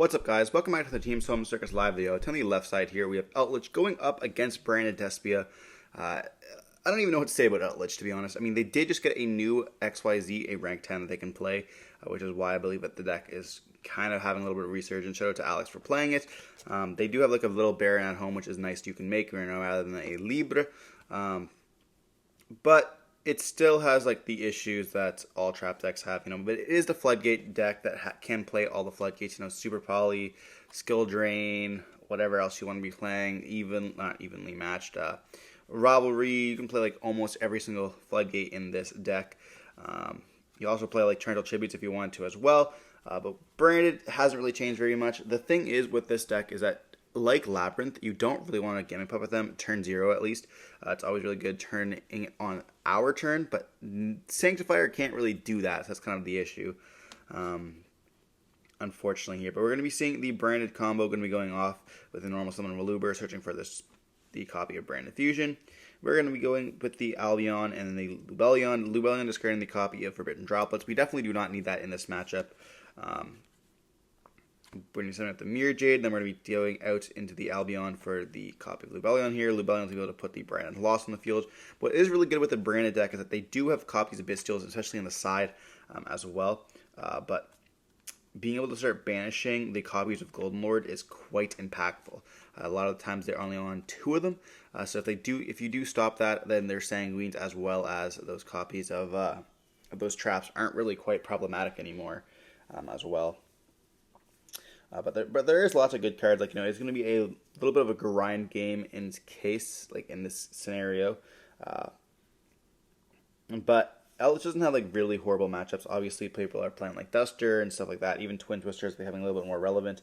What's up, guys? Welcome back to the Team Solemn Circus live video. On the left side here, we have Eldlich going up against Branded Despia. I don't even know what to say about Eldlich, to be honest. I mean, they did just get a new XYZ, a rank 10 that they can play, which is why I believe that the deck is kind of having a little bit of resurgence. Shout out to Alex for playing it. They do have like a little Baron at home, which is nice you can make rather than a Libre. But it still has like the issues that all trap decks have, but it is the Floodgate deck that can play all the Floodgates, Super Poly, Skill Drain, whatever else you want to be playing, not evenly matched. Rivalry, you can play like almost every single Floodgate in this deck. You also play like Torrential Tributes if you want to as well. But Branded hasn't really changed very much. The thing is with this deck is that, like Labyrinth, you don't really want to Gimmick Puppet them, turn 0 at least. It's always really good turning on our turn, but Sanctifier can't really do that, so that's kind of the issue, unfortunately here. But we're going to be seeing the Branded combo going to be going off with the normal summon Waluber, searching for the copy of Branded Fusion. We're going to be going with the Albion and the Lubellion. Lubellion discarding the copy of Forbidden Droplets. We definitely do not need that in this matchup. We're going to be setting up the Mirror Jade, then we're going to be going out into the Albion for the copy of Lubellion here. Lubellion will be able to put the Branded Lost on the field. What is really good with the Branded deck is that they do have copies of Bystials, especially on the side as well. But being able to start banishing the copies of Golden Lord is quite impactful. A lot of the times they're only on 2 of them. So if you do stop that, then their Sanguines as well as those copies of those traps aren't really quite problematic anymore as well. But there is lots of good cards. Like, it's going to be a little bit of a grind game in case, like in this scenario. But Eldlich doesn't have like really horrible matchups. Obviously, people are playing like Duster and stuff like that. Even Twin Twisters becoming a little bit more relevant.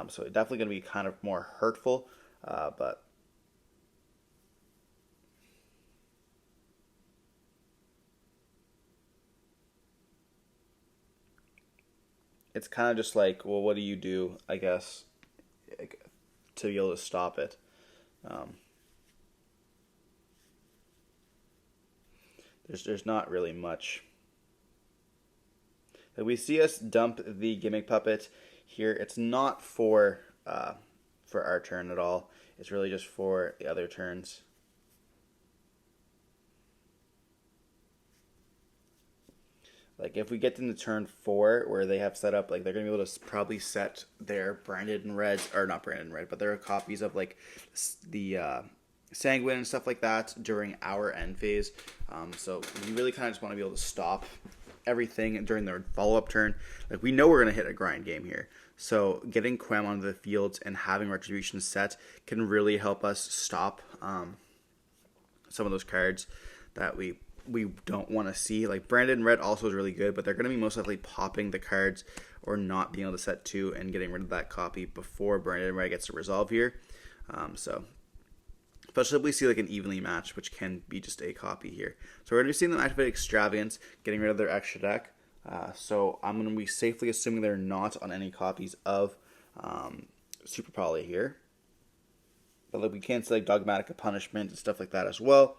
So it's definitely going to be kind of more hurtful. But it's kind of just like, well, what do you do, I guess, to be able to stop it? There's not really much. We see us dump the Gimmick Puppet here. It's not for our turn at all. It's really just for the other turns. Like, if we get into turn 4, where they have set up, like, they're going to be able to probably set their Branded and Reds, or not Branded and Red, but their copies of, like, the Sanguine and stuff like that during our end phase. So you really kind of just want to be able to stop everything during their follow-up turn. Like, we know we're going to hit a grind game here. So getting Quem onto the fields and having Retribution set can really help us stop some of those cards that we don't want to see. Like, Branded and Red also is really good, but they're going to be most likely popping the cards or not being able to set 2 and getting rid of that copy before Branded and Red gets to resolve here. So especially if we see like an evenly match, which can be just a copy here. So we're going to be seeing them activate Extravagance, getting rid of their extra deck. So I'm going to be safely assuming they're not on any copies of Super Poly here. But like, we can select Dogmatic Punishment and stuff like that as well.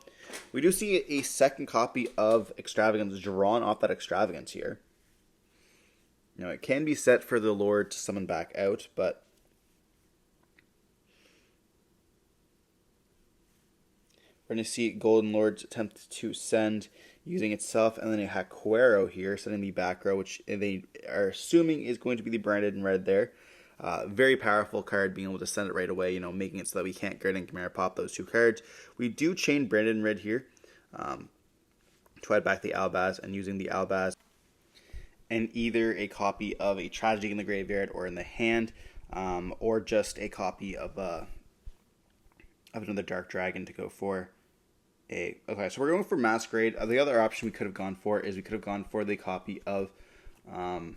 We do see a second copy of Extravagance drawn off that Extravagance here. It can be set for the Lord to summon back out, but we're going to see Golden Lord's attempt to send using itself, and then a Haquero here, sending the back row, which they are assuming is going to be the Branded and Red there. Very powerful card, being able to send it right away, making it so that we can't Grid and Chimera pop those 2 cards. We do chain Branded and Red here to add back the Albaz, and using the Albaz and either a copy of a Tragedy in the graveyard or in the hand, or just a copy of another Dark Dragon to go for. Okay, so we're going for Masquerade. The other option we could have gone for is we could have gone for the copy of the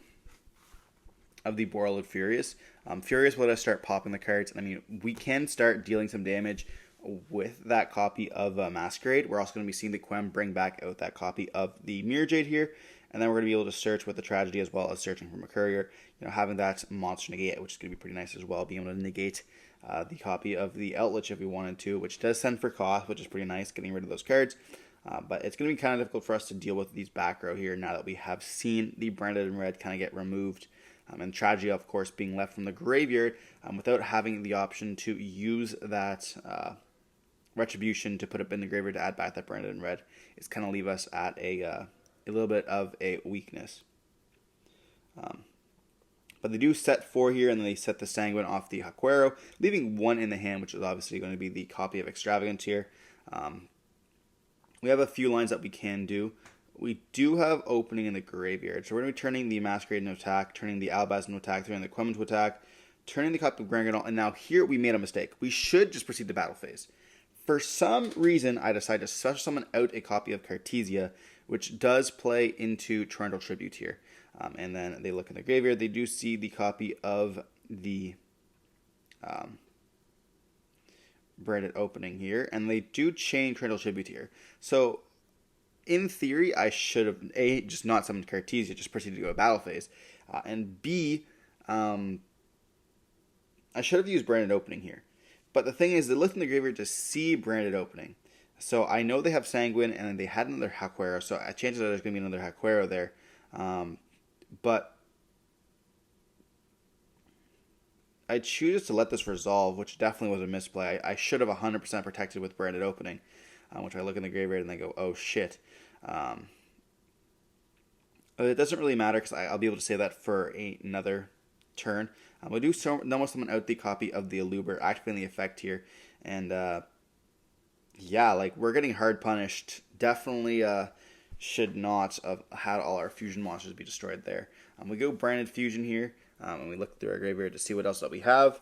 Borreload Furious. Furious will let us start popping the cards. I mean, we can start dealing some damage with that copy of Masquerade. We're also going to be seeing the Quem bring back out that copy of the Mirror Jade here. And then we're going to be able to search with the Tragedy as well as searching from a Courier. Having that monster negate, which is going to be pretty nice as well. Being able to negate the copy of the Eldlich if we wanted to, which does send for cost, which is pretty nice, getting rid of those cards. But it's going to be kind of difficult for us to deal with these back row here now that we have seen the Branded and Red kind of get removed And tragedy, of course, being left from the graveyard without having the option to use that retribution to put up in the graveyard to add back that branded in red is kind of leave us at a little bit of a weakness. But they do set 4 here, and then they set the Sanguine off the Haquero, leaving 1 in the hand, which is obviously going to be the copy of Extravagant here. We have a few lines that we can do. We do have opening in the graveyard, so we're going to be turning the Masquerade into attack, turning the Albaz into attack, turning the Quem into attack, turning the copy of Grangadal, and now here we made a mistake. We should just proceed to battle phase. For some reason, I decided to special summon out a copy of Cartesia, which does play into Torrential Tribute here. And then they look in the graveyard. They do see the copy of the branded opening here. And they do chain Torrential Tribute here. So, in theory, I should have, A, just not summoned Cartesia, just proceeded to go to battle phase. And B, I should have used branded opening here. But the thing is, they looked in the graveyard to see branded opening. So I know they have Sanguine, and they had another Haquero. So chances are there's going to be another Haquero there. But I choose to let this resolve, which definitely was a misplay. I should have 100% protected with branded opening, which I look in the graveyard and I go, oh shit. It doesn't really matter because I'll be able to say that for another turn. We do almost summon out the copy of the Aluber, activating the effect here. And yeah, like we're getting hard punished. Definitely should not have had all our fusion monsters be destroyed there. We go branded fusion here, and we look through our graveyard to see what else that we have.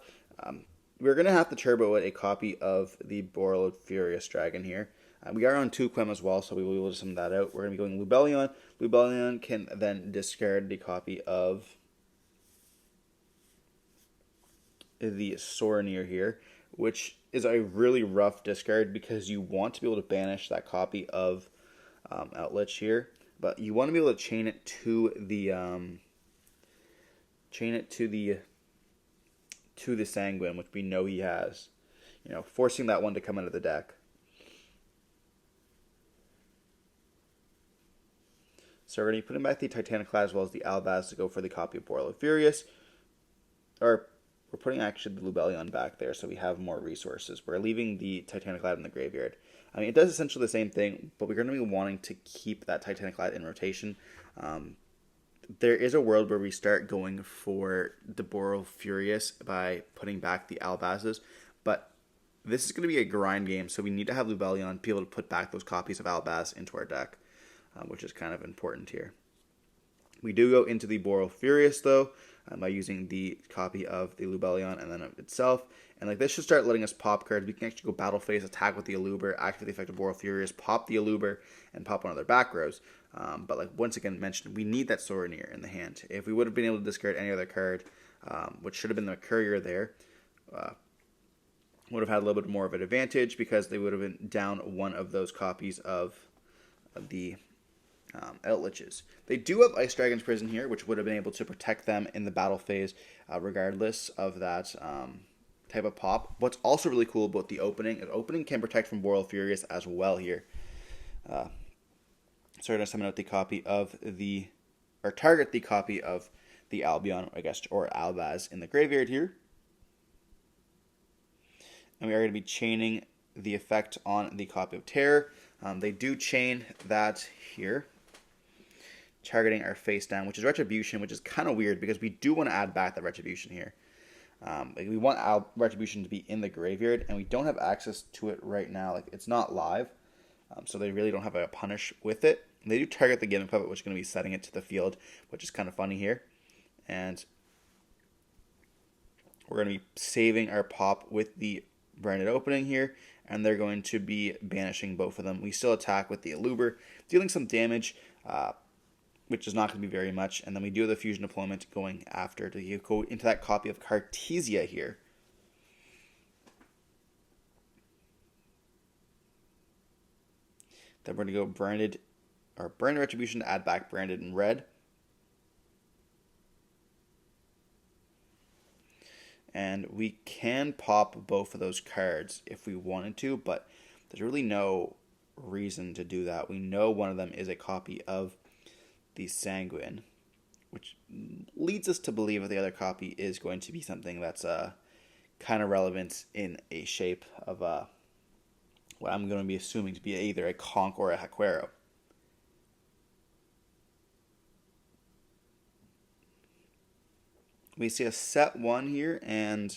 We're going to have to turbo out a copy of the Borreload Furious Dragon here. We are on 2 Quem as well, so we will be able to summon that out. We're going to be going Lubellion. Lubellion can then discard the copy of the Sorenir here, which is a really rough discard because you want to be able to banish that copy of Eldlich here, but you want to be able to chain it to the Sanguine, which we know he has, forcing that one to come out of the deck. So we're going to be putting back the Titaniclad as well as the Albaz to go for the copy of Borreload Furious, or we're putting actually the Lubellion back there so we have more resources. We're leaving the Titaniclad in the graveyard. I mean, it does essentially the same thing, but we're going to be wanting to keep that Titaniclad in rotation. There is a world where we start going for the Borreload Furious by putting back the Albazes, but this is going to be a grind game, so we need to have Lubellion be able to put back those copies of Albaz into our deck, which is kind of important here. We do go into the Borreload Furious, though, by using the copy of the Lubellion and then of itself. And like this should start letting us pop cards. We can actually go battle phase, attack with the Aluber, activate the effect of Borreload Furious, pop the Aluber, and pop one of their back rows. But like once again mentioned, we need that Sorenir in the hand. If we would have been able to discard any other card, which should have been the Courier there, would have had a little bit more of an advantage because they would have been down one of those copies of the Eldliches. They do have Ice Dragon's Prison here, which would have been able to protect them in the battle phase, regardless of that type of pop. What's also really cool about the opening is opening can protect from Borreload Furious as well here. So we're going to summon out the copy of the, or target the copy of the Albion, I guess, or Albaz in the graveyard here. And we are going to be chaining the effect on the copy of Terror. They do chain that here, targeting our face down, which is Retribution, which is kind of weird because we do want to add back the Retribution here. We want Retribution to be in the graveyard, and we don't have access to it right now. Like it's not live, so they really don't have a punish with it. They do target the Gimmick Puppet, which is going to be setting it to the field, which is kind of funny here. And we're going to be saving our pop with the branded opening here, and they're going to be banishing both of them. We still attack with the Aluber, dealing some damage, which is not going to be very much. And then we do the fusion deployment going after to go into that copy of Cartesia here. Then we're going to go branded Retribution to add back branded in red. And we can pop both of those cards if we wanted to, but there's really no reason to do that. We know one of them is a copy of the Sanguine, which leads us to believe that the other copy is going to be something that's kind of relevant in a shape of what I'm going to be assuming to be either a conch or a jaquero. We see a set 1 here, and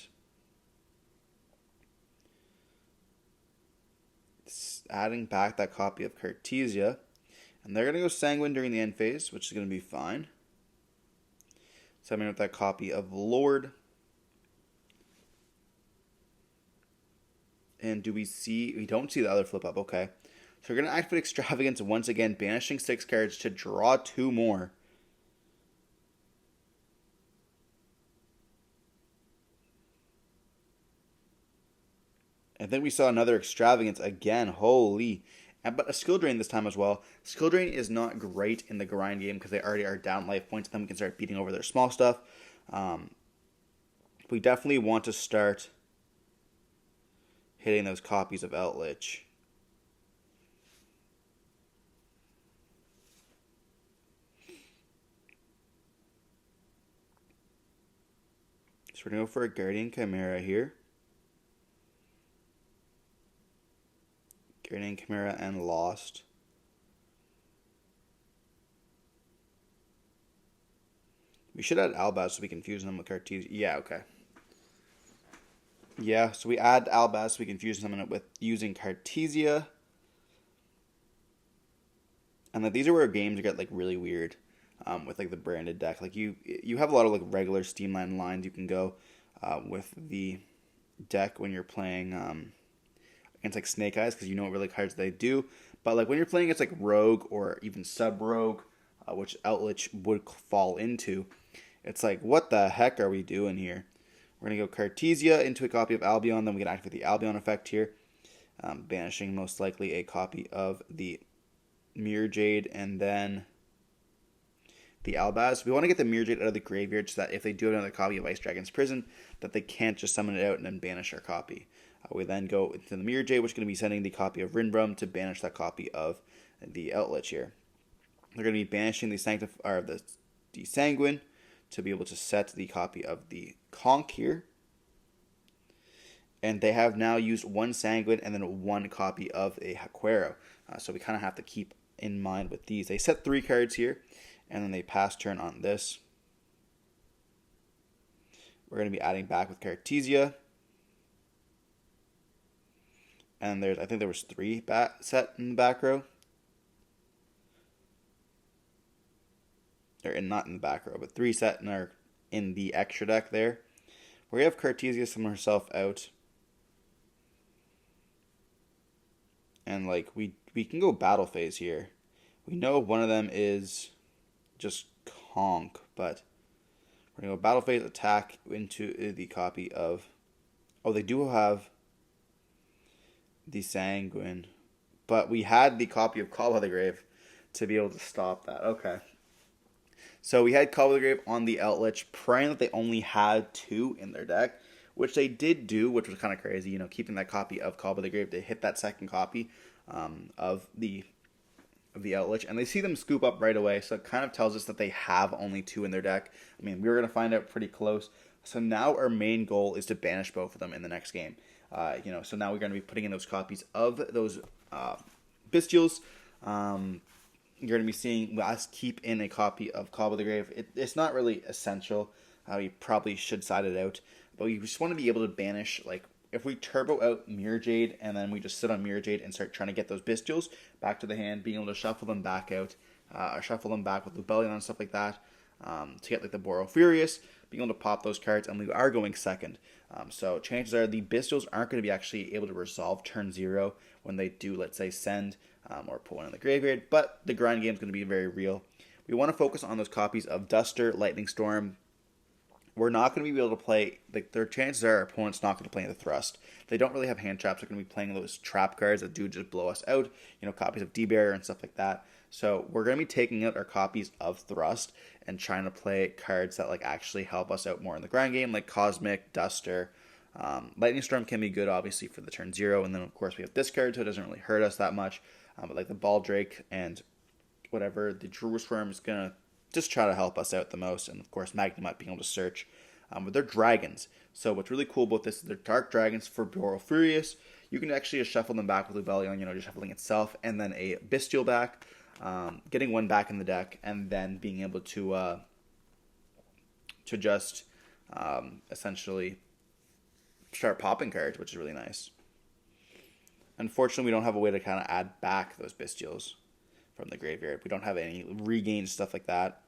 adding back that copy of Cartesia. And they're going to go Sanguine during the end phase, which is going to be fine. Sending with that copy of Lord. And do we see... We don't see the other flip up, okay. So we're going to activate Extravagance once again, banishing 6 cards to draw 2 more. And then we saw another Extravagance again. Holy. But a Skill Drain this time as well. Skill Drain is not great in the grind game because they already are down life points. Then we can start beating over their small stuff. We definitely want to start hitting those copies of Eldlich. So we're going to go for a Guardian Chimera here. Guardian Chimera and Lost. We should add Albaz so we can fuse them with Cartesia. Yeah, okay. Yeah, so we add Albaz so we can fuse them with using Cartesia. And like these are where games get like really weird with like the branded deck. Like you have a lot of like regular Steamland lines you can go with the deck when you're playing against like Snake Eyes because you know what really cards they do. But like when you're playing against like Rogue or even Sub Rogue, which Eldlich would fall into, it's like what the heck are we doing here? We're going to go Cartesia into a copy of Albion, then we can activate the Albion effect here, banishing most likely a copy of the Mirror Jade and then the Albaz. We want to get the Mirror Jade out of the graveyard so that if they do have another copy of Ice Dragon's Prison, that they can't just summon it out and then banish our copy. We then go into the Mirror Jade, which is going to be sending the copy of Rinbrum to banish that copy of the Eldlich here. They're going to be banishing the Sanguine to be able to set the copy of the Conch here. And they have now used 1 Sanguine and then 1 copy of a Jaquero. So we kind of have to keep in mind with these. They set 3 cards here, and then they pass turn on this. We're going to be adding back with Cartesia. And I think there was 3 set in the back row. Or not in the back row, but 3 set in the extra deck there. We have Cartesia summon herself out. And like we can go battle phase here. We know one of them is just Conch, but we're going to go battle phase, attack into the copy of... Oh, they do have the Sanguine. But we had the copy of Call by the Grave to be able to stop that. Okay. So we had Call by the Grave on the Eldlich, praying that they only had 2 in their deck, which they did do, which was kind of crazy, you know, keeping that copy of Call by the Grave to hit that second copy of the Eldlich. And they see them scoop up right away, so it kind of tells us that they have only 2 in their deck. I mean, we were going to find out pretty close. So now our main goal is to banish both of them in the next game. So now we're going to be putting in those copies of those Bestials. You're going to be seeing us keep in a copy of Call by the Grave. It's not really essential. We probably should side it out. But we just want to be able to banish, like, if we turbo out Mirror Jade and then we just sit on Mirror Jade and start trying to get those Bestials back to the hand, being able to shuffle them back out, or shuffle them back with Lubellion and stuff like that, to get like the Boro Furious, being able to pop those cards, and we are going second. So chances are the Bestials aren't going to be actually able to resolve turn 0 when they do, let's say, send or put one in the graveyard, but the grind game is going to be very real. We want to focus on those copies of Duster, Lightning Storm. We're not going to be able to play, like, their chances are our opponent's not going to play the Thrust. They don't really have hand traps. They're going to be playing those trap cards that do just blow us out, you know, copies of D-Barrier and stuff like that. So we're going to be taking out our copies of Thrust and trying to play cards that, like, actually help us out more in the grind game, like Cosmic, Duster. Lightning Storm can be good, obviously, for the turn 0, and then, of course, we have this card, so it doesn't really hurt us that much. But, like, the Baldrake and whatever, the Druid Swarm is going to just try to help us out the most. And of course, Magnemite being able to search. But they're dragons. So what's really cool about this is they're dark dragons for Boral Furious. You can actually just shuffle them back with Lubellion, just shuffling itself, and then a Bestial back, getting one back in the deck, and then being able to just essentially start popping cards, which is really nice. Unfortunately, we don't have a way to kind of add back those Bestials from the graveyard. We don't have any regain stuff like that.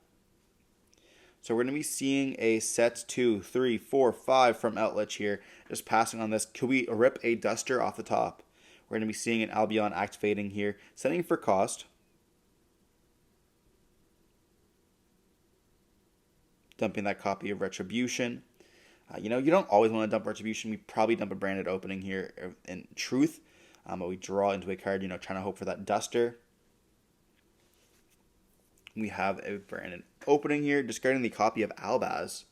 So we're going to be seeing a set 2, 3, 4, 5 from Eldlich here. Just passing on this. Could we rip a Duster off the top? We're going to be seeing an Albion activating here. Setting for cost. Dumping that copy of Retribution. You don't always want to dump Retribution. We probably dump a branded opening here in truth. But we draw into a card, trying to hope for that Duster. We have a branded opening here, discarding the copy of Albaz.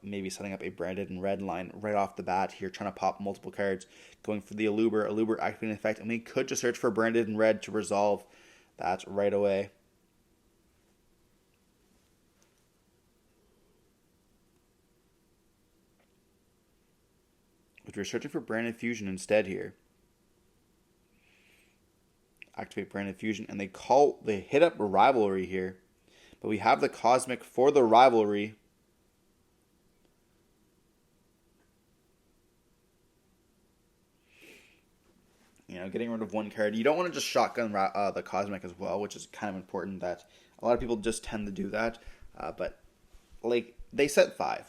Maybe setting up a branded and red line right off the bat here, trying to pop multiple cards, going for the Aluber activating effect, and we could just search for branded and red to resolve that right away. But we're searching for branded fusion instead here. Activate branded fusion, and they hit up rivalry here, but we have the cosmic for the rivalry. Getting rid of one card. You don't want to just shotgun the cosmic as well, which is kind of important. That a lot of people just tend to do that, but they set 5.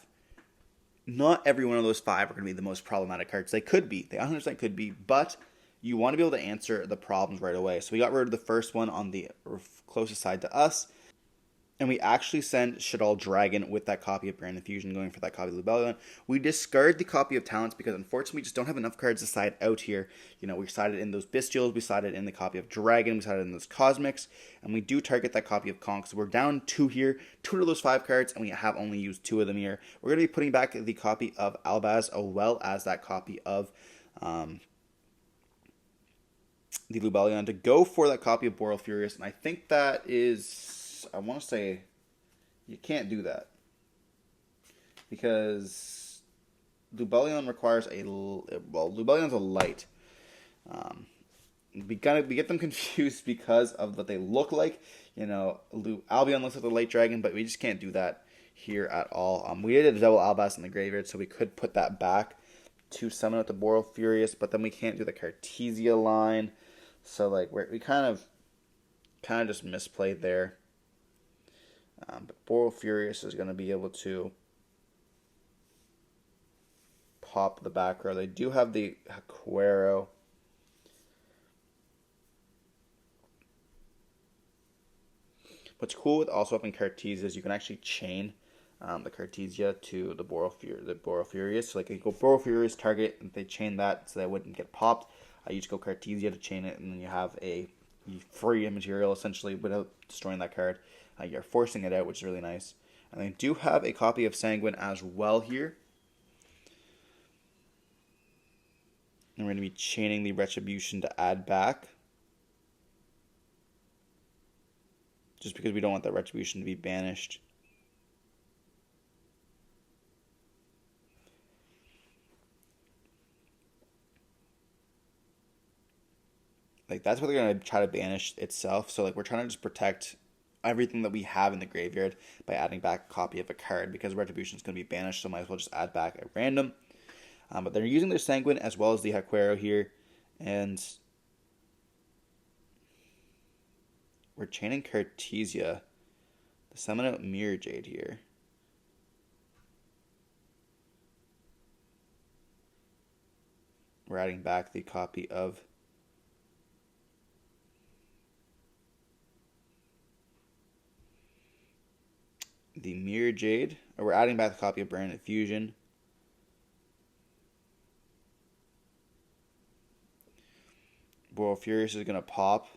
Not every one of those 5 are going to be the most problematic cards. They could be. They 100% could be, but you want to be able to answer the problems right away. So we got rid of the first one on the closest side to us. And we actually send Shaddoll Dragon with that copy of Branded Fusion, going for that copy of Lubellion. We discard the copy of Talents because unfortunately we just don't have enough cards to side out here. We sided in those Bestials, we sided in the copy of Dragon, we sided in those Cosmics, and we do target that copy of Conch. So we're down 2 here, 2 of those 5 cards, and we have only used 2 of them here. We're going to be putting back the copy of Albaz as well as that copy of the Lubellion to go for that copy of Boral Furious, and I think that is... I want to say you can't do that because Lubellion requires Lubellion's a light. We get them confused because of what they look like. Albion looks like the light dragon, but we just can't do that here at all. We did a double Albaz in the graveyard, so we could put that back to summon out the Boral Furious, but then we can't do the Cartesia line. So we kind of just misplayed there. But Boral Furious is going to be able to pop the back row. They do have the Haquero. What's cool with also upping Cartesia is you can actually chain the Cartesia to the Boral Furious. So you go Boral Furious, target, and they chain that so that it wouldn't get popped. You just go Cartesia to chain it, and then you have a free material essentially without destroying that card. You're forcing it out, which is really nice. And they do have a copy of Sanguine as well here. And we're going to be chaining the Retribution to add back. Just because we don't want that Retribution to be banished. That's what they're going to try to banish itself. So we're trying to just protect everything that we have in the graveyard by adding back a copy of a card because Retribution is going to be banished, so might as well just add back at random. But they're using their Sanguine as well as the Haquero here, and we're chaining Cartesia to summon out Mirror Jade here. We're adding back the copy of the Mirror Jade, or we're adding back the copy of Branded Fusion. Boral Furious is going to pop.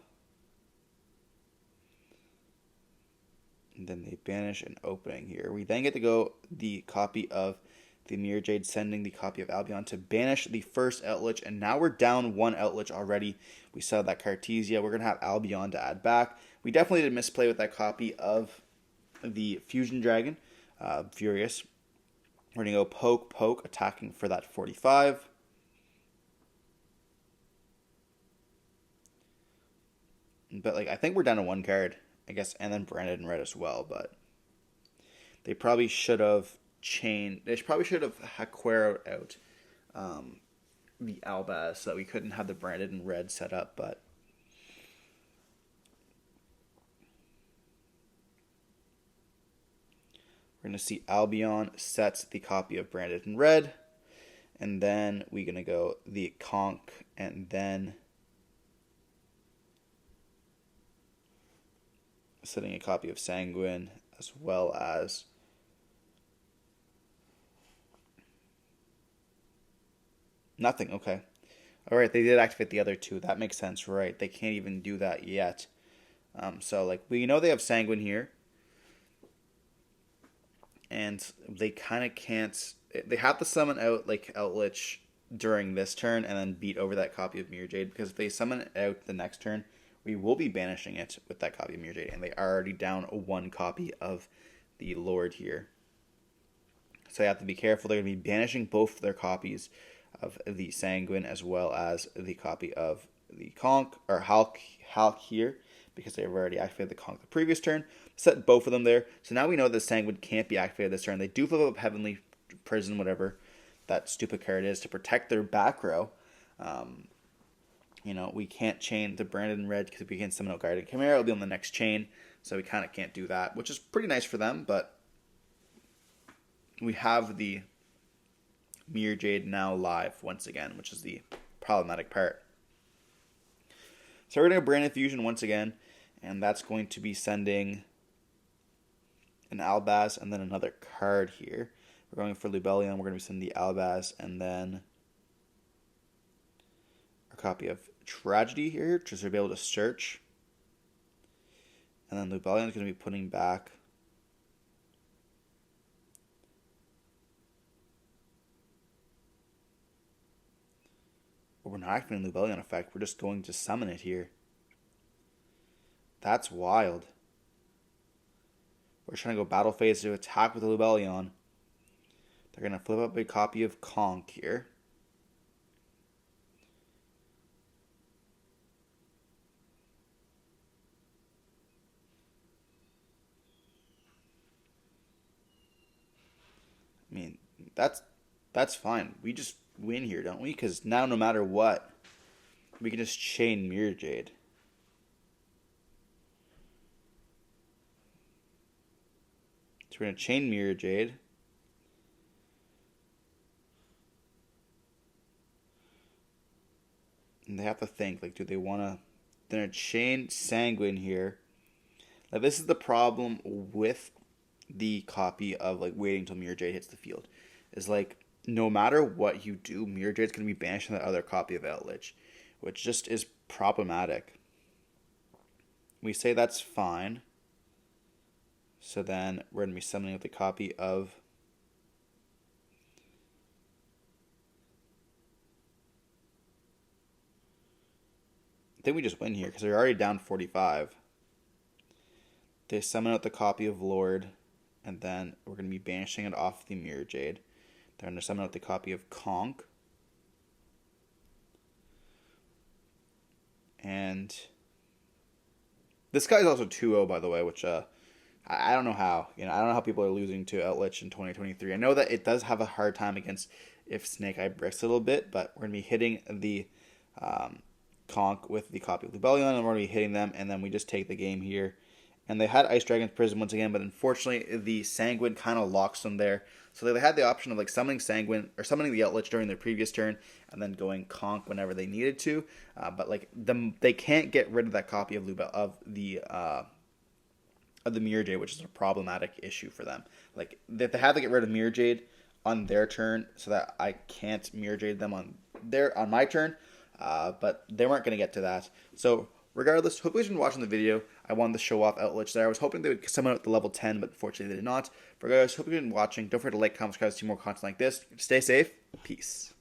And then they banish an opening here. We then get to go the copy of the Mirror Jade, sending the copy of Albion to banish the first Eldlich, and now we're down 1 Eldlich already. We saw that Cartesia. We're going to have Albion to add back. We definitely did misplay with that copy of the Fusion Dragon, Furious. We're going to go poke, poke, attacking for that 45. But like I think we're down to one card, I guess, and then branded in red as well. But they probably should have chained. They probably should have Haquero'd out the Albaz so that we couldn't have the branded in red set up. But we're gonna see Albion sets the copy of branded in red, and then we're gonna go the Conch, and then setting a copy of Sanguine, as well as nothing. Okay. Alright, they did activate the other two. That makes sense, right? They can't even do that yet. So, like, we know they have Sanguine here. And they kind of can't... They have to summon out, like, Eldlich during this turn and then beat over that copy of Mirror Jade. Because if they summon it out the next turn, we will be banishing it with that copy of Mirror Jade, and they are already down one copy of the Lord here. So you have to be careful. They're going to be banishing both their copies of the Sanguine as well as the copy of the Conch, or Hulk here, because they've already activated the Conch the previous turn. Set both of them there. So now we know that Sanguine can't be activated this turn. They do flip up Heavenly Prison, whatever that stupid card is, to protect their back row. You know, we can't chain the branded in red because if we can summon out Guardian Chimera, it'll be on the next chain. So we kind of can't do that, which is pretty nice for them. But we have the Mirror Jade now live once again, which is the problematic part. So we're going to Branded Fusion once again, and that's going to be sending an Albaz and then another card here. We're going for Lubellion. We're going to be sending the Albaz and then a copy of Tragedy here, just to be able to search. And then Lubellion is going to be putting back we're not activating Lubellion effect. We're just going to summon it here. That's wild. We're trying to go battle phase to attack with the Lubellion. They're going to flip up a copy of Conch here. I mean, that's fine. We just win here, don't we? Because now, no matter what, we can just chain Mirror Jade. So we're going to chain Mirror Jade. And they have to think, like, do they want to... They're going to chain Sanguine here. Now, this is the problem with the copy of, like, waiting until Mirror Jade hits the field. Is, like, no matter what you do, Mirror Jade's going to be banished from that other copy of Eldlich, which just is problematic. We say that's fine. So then we're going to be summoning with a copy of I think we just win here because they're already down 45. They summon out the copy of Lord, and then we're going to be banishing it off the Mirror Jade. They're going to summon out the copy of Conch. And this guy's also 2-0, by the way, which I don't know how. I don't know how people are losing to Eldlich in 2023. I know that it does have a hard time against if Snake Eye bricks a little bit, but we're going to be hitting the Conch with the copy of Lubellion, and we're going to be hitting them, and then we just take the game here. And they had Ice Dragon's Prison once again, but unfortunately the Sanguine kind of locks them there. So they had the option of like summoning Sanguine or summoning the Eldlich during their previous turn, and then going Conch whenever they needed to. But like they can't get rid of that copy of the Mirror Jade, which is a problematic issue for them. Like they have to get rid of Mirror Jade on their turn, so that I can't Mirror Jade them on my turn. But they weren't going to get to that. So regardless, hopefully you've been watching the video. I wanted to show off Eldlich there. I was hoping they would summon out the level 10, but unfortunately they did not. Regardless, hope you've been watching. Don't forget to like, comment, subscribe to see more content like this. Stay safe. Peace.